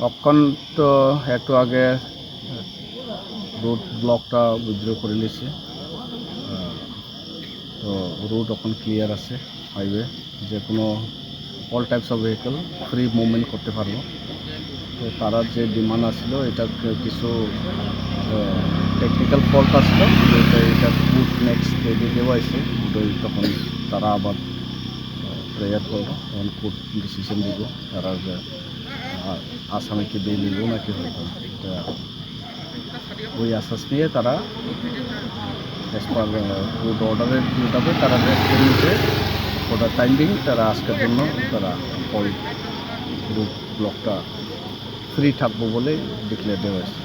তখন তো একটু আগে রোড ব্লকটা উইথড্র করে নিয়েছে, তো রোড এখন ক্লিয়ার আছে, হাইওয়ে যে কোনো all types of vehicle free movement করতে পারবো। তো তারা যে ডিমান্ড আসছিল এটা কিছু টেকনিক্যাল ফল্ট আসলো, এটা কোর্ট নেক্সট ডে দেওয়া হয়েছে, তখন তারা আবার প্রেয়ার করবো, তখন কোর্ট ডিসিশন দিব তারা যে আসামিকে বেল দিব নাকি হইব, এটা ওই আশ্বাস নিয়ে তারা অ্যাজ পার কোর্ট অর্ডারের মোতাবেক তারা রেস্ট করে নিতে ফর দ্য টাইম বিং তারা আজকের জন্য তারা অল রুট ব্লকটা ফ্রি থাকবো বলে ডিক্লেয়ার দেওয়া হয়েছে।